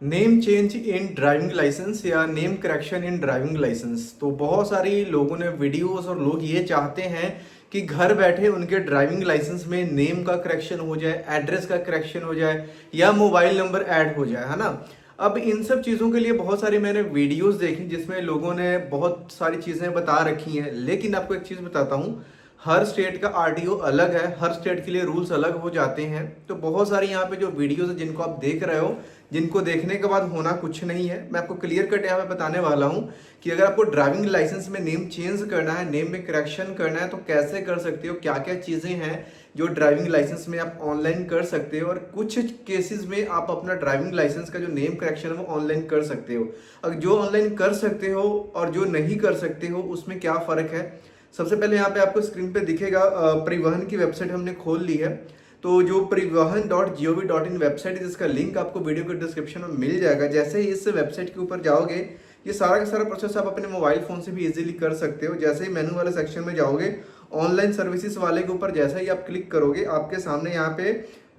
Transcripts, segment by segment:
Name change in driving licence या name correction in driving licence. तो बहुत सारी लोगों ने वीडियोस और लोग ये चाहते हैं कि घर बैठे उनके ड्राइविंग लाइसेंस में नेम का करेक्शन हो जाए, एड्रेस का करेक्शन हो जाए या मोबाइल नंबर ऐड हो जाए, है ना। अब इन सब चीज़ों के लिए बहुत सारी मैंने वीडियोस देखी जिसमें लोगों ने बहुत सारी चीज़ें बता रखी हैं, लेकिन आपको एक चीज़ बताता हूँ। हर स्टेट का आरटीओ अलग है, हर स्टेट के लिए रूल्स अलग हो जाते हैं। तो बहुत सारी यहाँ पे जो वीडियोस है जिनको आप देख रहे हो, जिनको देखने के बाद होना कुछ नहीं है, मैं आपको क्लियर कट यहाँ पे बताने वाला हूँ कि अगर आपको ड्राइविंग लाइसेंस में नेम चेंज करना है, नेम में करेक्शन करना है, तो कैसे कर सकते हो, क्या क्या चीज़ें हैं जो ड्राइविंग लाइसेंस में आप ऑनलाइन कर सकते हो, और कुछ केसेस में आप अपना ड्राइविंग लाइसेंस का जो नेम करेक्शन है वो ऑनलाइन कर सकते हो। अगर जो ऑनलाइन कर सकते हो और जो नहीं कर सकते हो उसमें क्या फ़र्क है। सबसे पहले यहाँ पे आपको स्क्रीन पे दिखेगा, परिवहन की वेबसाइट हमने खोल ली है। तो जो परिवहन.gov.in वेबसाइट है, जिसका लिंक आपको वीडियो के डिस्क्रिप्शन में मिल जाएगा। जैसे ही इस वेबसाइट के ऊपर जाओगे, ये सारा का सारा प्रोसेस आप अपने मोबाइल फोन से भी इजीली कर सकते हो। जैसे ही मेनू वाले सेक्शन में जाओगे, ऑनलाइन सर्विसेज वाले के ऊपर जैसे ही आप क्लिक करोगे, आपके सामने यहाँ पे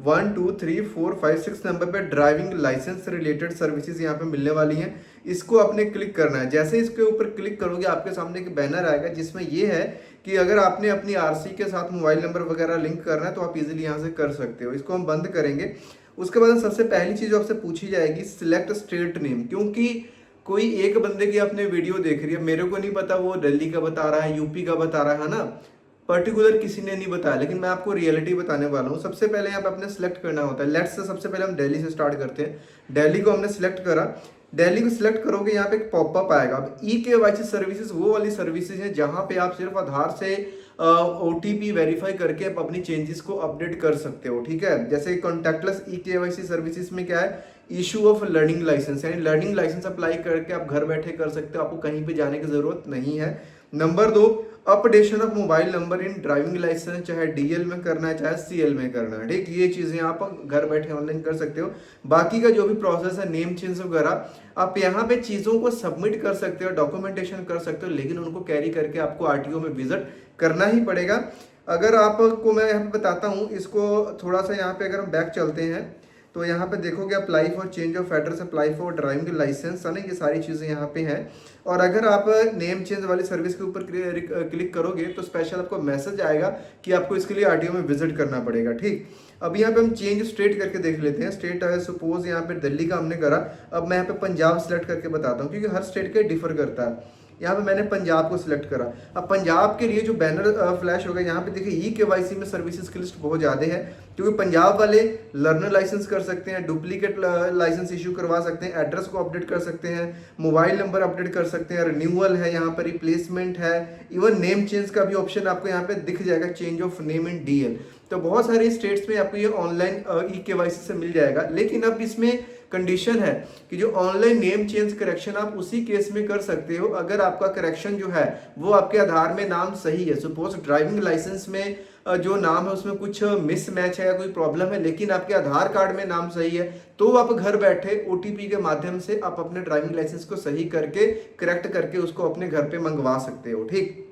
1 2 3 4 5 6 नंबर पे ड्राइविंग लाइसेंस रिलेटेड सर्विसेज यहाँ पे मिलने वाली हैं। इसको आपने क्लिक करना है। जैसे इसके ऊपर क्लिक करोगे, आपके सामने एक बैनर आएगा जिसमें ये है कि अगर आपने अपनी आरसी के साथ मोबाइल नंबर वगैरह लिंक करना है तो आप इजीली यहाँ से कर सकते हो। इसको हम बंद करेंगे। उसके बाद सबसे पहली चीज़ आपसे पूछी जाएगी, सिलेक्ट स्टेट नेम। क्योंकि कोई एक बंदे की आपने वीडियो देख रही है, मेरे को नहीं पता वो दिल्ली का बता रहा है, यूपी का बता रहा है ना, पर्टिकुलर किसी ने नहीं बताया, लेकिन मैं आपको रियलिटी बताने वाला हूँ। सबसे पहले यहाँ पे अपने सेलेक्ट करना होता है। लेट्स से सबसे पहले हम दिल्ली से स्टार्ट करते हैं। दिल्ली को हमने सेलेक्ट करा। दिल्ली को सिलेक्ट करोगे, यहाँ पे एक पॉपअप आएगा। अब ई-केवाईसी सर्विसेज वो वाली सर्विसेज हैं जहाँ पे आप सिर्फ आधार से ओटीपी वेरीफाई करके आप अपनी चेंजेस को अपडेट कर सकते हो। ठीक है, जैसे कॉन्टैक्टलेस ई-केवाईसी सर्विसेज में क्या है, इशू ऑफ लर्निंग लाइसेंस, यानी लर्निंग लाइसेंस अप्लाई करके आप घर बैठे कर सकते हो, आपको कहीं पे जाने की जरूरत नहीं है। Number 2, updation of mobile number in driving licence, चाहे डीएल में करना है चाहे सीएल में करना है। ठीक, ये चीजें आप घर बैठे ऑनलाइन कर सकते हो। बाकी का जो भी प्रोसेस है, नेम चेंज वगैरह, आप यहाँ पे चीजों को सबमिट कर सकते हो, डॉक्यूमेंटेशन कर सकते हो, लेकिन उनको कैरी करके आपको आरटीओ में विजिट करना ही पड़ेगा। अगर आपको मैं यहाँ पे बताता हूँ, इसको थोड़ा सा यहाँ पे अगर हम बैक चलते हैं तो यहाँ पे देखोगे apply for change of address, apply for driving licence, है ना, ये सारी चीज़ें यहाँ पे हैं। और अगर आप नेम चेंज वाली सर्विस के ऊपर क्लिक करोगे तो स्पेशल आपको मैसेज आएगा कि आपको इसके लिए आरटीओ में विजिट करना पड़ेगा। ठीक, अब यहाँ पे हम चेंज स्टेट करके देख लेते हैं। स्टेट है, सपोज यहाँ पे दिल्ली का हमने करा। अब मैं यहाँ पे पंजाब सेलेक्ट करके बताता हूँ, क्योंकि हर स्टेट का डिफर करता है। यहाँ पे मैंने पंजाब को सिलेक्ट करा। अब पंजाब के लिए जो बैनर फ्लैश होगा, यहाँ पे देखिए ई-केवाईसी में सर्विसेज की लिस्ट बहुत ज़्यादा है। क्योंकि पंजाब वाले लर्नर लाइसेंस कर सकते हैं, डुप्लीकेट लाइसेंस इशू करवा सकते हैं, एड्रेस को अपडेट कर सकते हैं, मोबाइल नंबर अपडेट कर सकते हैं, रिन्यूअल है, यहाँ पर रिप्लेसमेंट है, इवन नेम चेंज का भी ऑप्शन आपको यहाँ पे दिख जाएगा, change of name in DL. तो बहुत सारे स्टेट्स में आपको ये ऑनलाइन ई-केवाईसी से मिल जाएगा। लेकिन अब इसमें कंडीशन है कि जो ऑनलाइन नेम चेंज करेक्शन आप उसी केस में कर सकते हो अगर आपका करेक्शन जो है वो आपके आधार में नाम सही है। सपोज ड्राइविंग लाइसेंस में जो नाम है उसमें कुछ मिसमैच है या कोई प्रॉब्लम है, लेकिन आपके आधार कार्ड में नाम सही है, तो आप घर बैठे ओटीपी के माध्यम से आप अपने ड्राइविंग लाइसेंस को सही करके, करेक्ट करके उसको अपने घर पे मंगवा सकते हो। ठीक,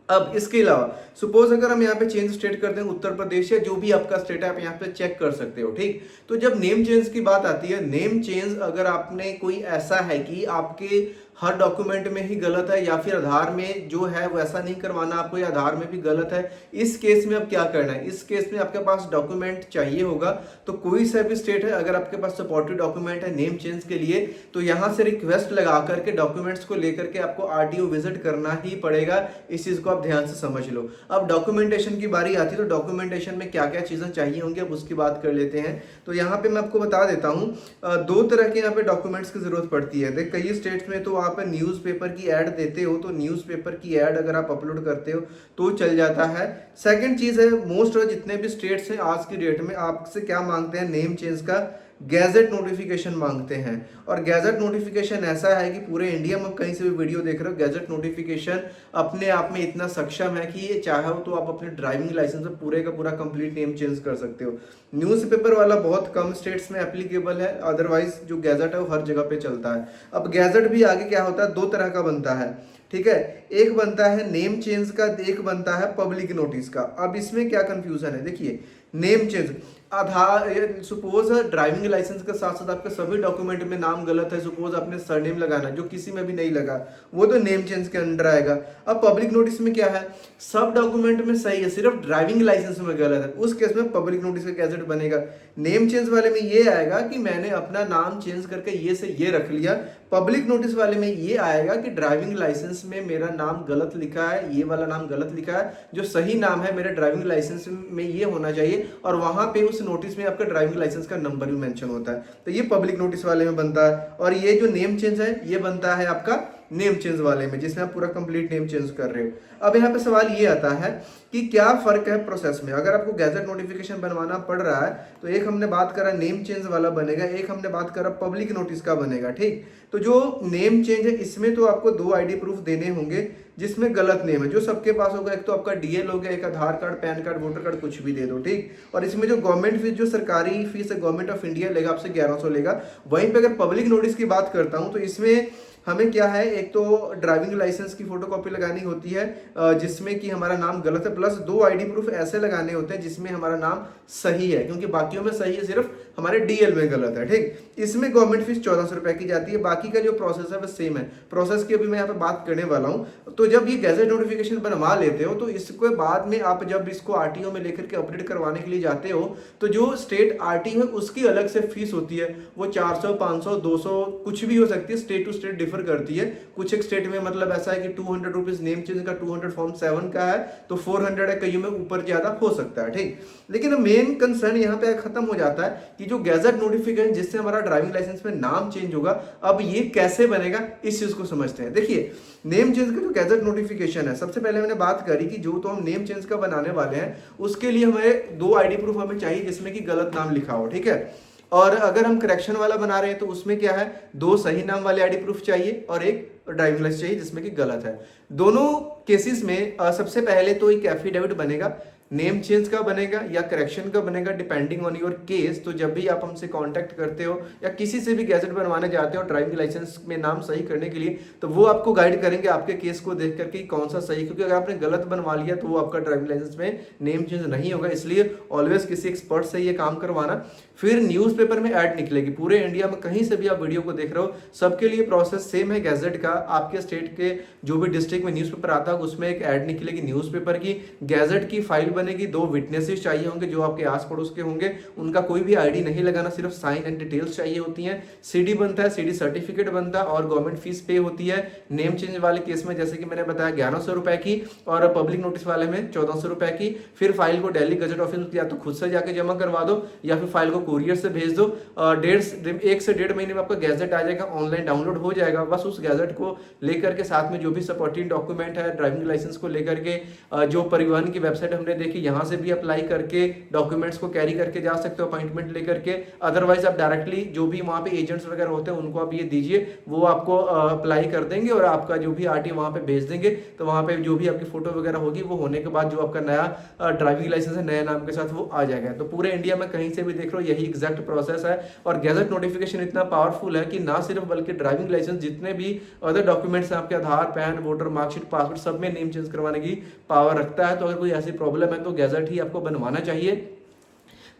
अब इसके अलावा सपोज अगर हम यहाँ पे चेंज स्टेट करते हैं उत्तर प्रदेश या जो भी आपका स्टेट है, आप यहाँ पे चेक कर सकते हो। ठीक, तो जब नेम चेंज की बात आती है, नेम चेंज अगर आपने कोई ऐसा है कि आपके हर डॉक्यूमेंट में ही गलत है या फिर आधार में जो है वैसा नहीं करवाना आपको, या आधार में भी गलत है, इस केस में अब क्या करना है। इस केस में आपके पास डॉक्यूमेंट चाहिए होगा। तो कोई सा भी स्टेट है, अगर आपके पास सपोर्टिव डॉक्यूमेंट है नेम चेंज के लिए, तो यहाँ से रिक्वेस्ट लगा करके डॉक्यूमेंट्स को लेकर के आपको आरटीओ विजिट करना ही पड़ेगा। इस चीज को आप ध्यान से समझ लो। अब डॉक्यूमेंटेशन की बारी आती है, तो डॉक्यूमेंटेशन में क्या क्या चीजें चाहिए होंगी अब उसकी बात कर लेते हैं। तो यहाँ पे मैं आपको बता देता हूँ, दो तरह के यहाँ पे डॉक्यूमेंट्स की जरूरत पड़ती है। देख, कई स्टेट्स में तो आप न्यूज़पेपर की ऐड देते हो, तो न्यूज़पेपर की ऐड अगर आप अपलोड करते हो तो चल जाता है। सेकंड चीज है, मोस्ट ऑफ जितने भी स्टेट्स हैं आज की डेट में आपसे क्या मांगते हैं, नेम चेंज का गैजेट नोटिफिकेशन मांगते हैं। और गैजेट नोटिफिकेशन ऐसा है कि पूरे इंडिया में कहीं से भी वीडियो देख रहे हो, गैजेट नोटिफिकेशन अपने आप में इतना सक्षम है कि ये चाहो तो आप अपने ड्राइविंग लाइसेंस में पूरे का पूरा कंप्लीट नेम चेंज कर सकते हो। न्यूज़पेपर वाला बहुत कम स्टेट्स में एप्लीकेबल है, अदरवाइज जो गैजेट है वो हर जगह पे चलता है। अब गैजेट भी आगे क्या होता है, दो तरह का बनता है। ठीक है, एक बनता है नेम चेंज का, एक बनता है पब्लिक नोटिस का। अब इसमें क्या कंफ्यूजन है, देखिए नेम चेंज, आधार, सपोज ड्राइविंग लाइसेंस के साथ साथ आपके सभी डॉक्यूमेंट में नाम गलत है, सपोज आपने सरनेम लगाना जो किसी में भी नहीं लगा, वो तो नेम चेंज के अंडर आएगा। अब पब्लिक नोटिस में क्या है, सब डॉक्यूमेंट में सही है, सिर्फ ड्राइविंग लाइसेंस में गलत है, उस केस में पब्लिक नोटिस का गैजेट बनेगा। नेम चेंज वाले में ये आएगा कि मैंने अपना नाम चेंज करके ये से ये रख लिया। पब्लिक नोटिस वाले में ये आएगा कि ड्राइविंग लाइसेंस में मेरा नाम गलत लिखा है, ये वाला नाम गलत लिखा है, जो सही नाम है मेरे ड्राइविंग लाइसेंस में ये होना चाहिए, और वहां पे उस नोटिस में आपका ड्राइविंग लाइसेंस का नंबर भी मेंशन होता है। तो ये पब्लिक नोटिस वाले में बनता है। और ये जो नेम चेंज है ये बनता है आपका नेम चेंज वाले में, जिसमें आप पूरा कंप्लीट नेम चेंज कर रहे हो। अब यहाँ पे सवाल ये आता है कि क्या फर्क है प्रोसेस में। अगर आपको गैजेट नोटिफिकेशन बनवाना पड़ रहा है तो एक हमने बात करा नेम चेंज वाला बनेगा, एक हमने बात करा पब्लिक नोटिस का बनेगा, ठीक। तो जो नेम चेंज है इसमें तो आपको 2 आईडी प्रूफ देने होंगे जिसमें गलत नेम है, जो सबके पास होगा, एक तो आपका डीएल हो गया, एक Aadhaar card, PAN card, voter card, कुछ भी दे दो, ठीक। और इसमें जो गवर्नमेंट फीस, जो सरकारी फीस है गवर्नमेंट ऑफ इंडिया लेगा आपसे 1100 लेगा। वहीं पे अगर पब्लिक नोटिस की बात करता हूं तो इसमें हमें क्या है, एक तो ड्राइविंग लाइसेंस की फोटोकॉपी लगानी होती है जिसमें कि हमारा नाम गलत है, प्लस 2 आईडी प्रूफ ऐसे लगाने होते हैं जिसमें हमारा नाम सही है, क्योंकि बाकियों में सही है, सिर्फ हमारे डीएल में गलत है, ठीक। इसमें गवर्नमेंट फीस 1400 रुपए की जाती है। बाकी का जो प्रोसेस है वो सेम है। प्रोसेस की अभी मैं यहाँ पे बात करने वाला हूँ। तो जब ये गैजेट नोटिफिकेशन बनवा लेते हो तो इसके बाद में आप जब इसको आरटीओ में लेकर के अपडेट करवाने के लिए जाते हो तो जो स्टेट आरटीओ है उसकी अलग से फीस होती है, वो 400, 500, 200 कुछ भी हो सकती है, स्टेट टू स्टेट डिफर करती है। कुछ एक स्टेट में मतलब ऐसा है कि 200 रुपीज नेम चेंज का, 200 फॉर्म 7 का है, तो 400 है, कईयों में ऊपर ज्यादा हो सकता है, ठीक। लेकिन मेन कंसर्न यहाँ पे खत्म हो जाता है कि जो गैजेट नोटिफिकेशन जिससे हमारा ड्राइविंग लाइसेंस में नाम चेंज होगा, अब ये कैसे बनेगा इस चीज को समझते हैं। देखिए नेम चेंज का जो गैजेट नोटिफिकेशन है, सबसे पहले मैंने बात करी कि जो तो हम नेम चेंज का बनाने वाले हैं उसके लिए हमें 2 आईडी प्रूफ हमें चाहिए जिसमें कि गलत नाम लिखा हो, ठीक है। और अगर हम करेक्शन वाला बना रहे हैं तो उसमें क्या है, 2 सही नाम वाले आईडी प्रूफ चाहिए और एक ड्राइविंग लाइसेंस चाहिए जिसमें कि गलत है। दोनों केसेस में सबसे पहले तो एक एफिडेविट बनेगा, नेम चेंज का बनेगा या करेक्शन का बनेगा, डिपेंडिंग ऑन योर केस। तो जब भी आप हमसे कांटेक्ट करते हो या किसी से भी गैजेट बनवाने जाते हो ड्राइविंग लाइसेंस में नाम सही करने के लिए, तो वो आपको गाइड करेंगे आपके केस को देख करके कौन सा सही, क्योंकि अगर आपने गलत बनवा लिया तो वो आपका ड्राइविंग लाइसेंस में नेम चेंज नहीं होगा। इसलिए ऑलवेज किसी एक्सपर्ट से ये काम करवाना। फिर न्यूज़पेपर में ऐड निकलेगी, पूरे इंडिया में कहीं से भी आप वीडियो को देख रहे हो सबके लिए प्रोसेस सेम है गैजेट का। आपके स्टेट के जो भी डिस्ट्रिक्ट में न्यूज़पेपर आता है उसमें एक ऐड निकलेगी न्यूज़पेपर की, गैजेट की फाइल बनेगी, 2 विटनेसेस चाहिए होंगे जो आपके आस पड़ोस के होंगे, उनका कोई भी आईडी नहीं लगाना, सिर्फ साइन एंड डिटेल्स चाहिए होती हैं। सीडी बनता है, सीडी सर्टिफिकेट बनता है और गवर्नमेंट फीस पे होती है। नेम चेंज वाले केस में जैसे कि मैंने बताया 1100 रुपए की और पब्लिक नोटिस वाले में 1400 रुपए की। फिर फाइल को दिल्ली गजट ऑफिस या तो खुद से जाके जमा करवा दो या फिर फाइल को कुरियर से भेज दो। 1 से 1.5 महीने में आपका गैजेट आ जाएगा, ऑनलाइन डाउनलोड हो जाएगा। बस उस गैजेट को लेकर के साथ में जो भी सपोर्टिंग डॉक्यूमेंट है ड्राइविंग लाइसेंस को लेकर के जो परिवहन की वेबसाइट हमने देखी यहाँ से भी अप्लाई करके डॉक्यूमेंट्स को कैरी करके जा सकते हो अपॉइंटमेंट लेकर के। अदरवाइज आप डायरेक्टली जो भी वहाँ पे एजेंट्स वगैरह होते हैं उनको आप ये दीजिए, वो आपको अप्लाई कर देंगे और आपका जो भी आरटी वहाँ पे भेज देंगे। तो वहाँ पे जो भी आपकी फोटो वगैरह होगी वो होने के बाद जो आपका नया ड्राइविंग लाइसेंस है नए नाम के साथ वो आ जाएगा। तो पूरे इंडिया में कहीं से भी देख रहे हो यही एग्जैक्ट प्रोसेस है। और गैजेट नोटिफिकेशन इतना पावरफुल है कि ना सिर्फ बल्कि ड्राइविंग लाइसेंस जितने भी अदर डॉक्यूमेंट्स हैं आपके आधार, पैन, वोटर, मार्कशीट, पासपोर्ट सब में नेम चेंज करवाने की पावर रखता है। तो अगर कोई ऐसी प्रॉब्लम है तो गैजेट ही आपको बनवाना चाहिए।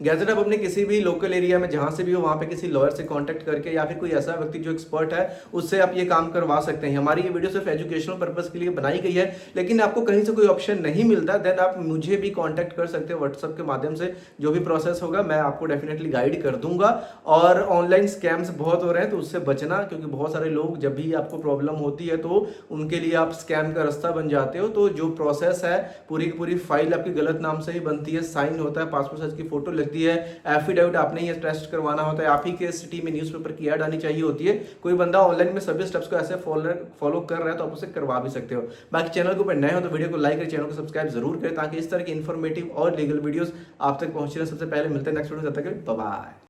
गैजेट आप अपने किसी भी लोकल एरिया में जहां से भी हो वहां पे किसी लॉयर से कांटेक्ट करके या फिर कोई ऐसा व्यक्ति जो एक्सपर्ट है उससे आप ये काम करवा सकते हैं। हमारी ये वीडियो सिर्फ एजुकेशनल पर्पस के लिए बनाई गई है, लेकिन आपको कहीं से कोई ऑप्शन नहीं मिलता देन आप मुझे भी कांटेक्ट कर सकते हो व्हाट्सएप के माध्यम से। जो भी प्रोसेस होगा मैं आपको डेफिनेटली गाइड कर दूंगा। और ऑनलाइन स्कैम्स बहुत हो रहे हैं तो उससे बचना, क्योंकि बहुत सारे लोग जब भी आपको प्रॉब्लम होती है तो उनके लिए आप स्कैम का रास्ता बन जाते हो। तो जो प्रोसेस है पूरी की पूरी फाइल आपकी गलत नाम से ही बनती है, साइन होता है, पासपोर्ट साइज की फोटो लगती है, एफिडेविट आपने ये टेस्ट करवाना होता है, आप ही के सिटी में न्यूज़पेपर की ऐड आनी चाहिए होती है। कोई बंदा ऑनलाइन में सभी स्टेप्स को ऐसे फॉलो कर रहा है तो आप उसे करवा भी सकते हो। बाकी चैनल के ऊपर नए हो तो वीडियो को लाइक करें, चैनल को सब्सक्राइब जरूर करें ताकि इस तरह की इन्फॉर्मेटिव और लीगल वीडियोस आप तक पहुंच रहे। सबसे पहले मिलते हैं नेक्स्ट वीडियो में, तब तक बाय बाय।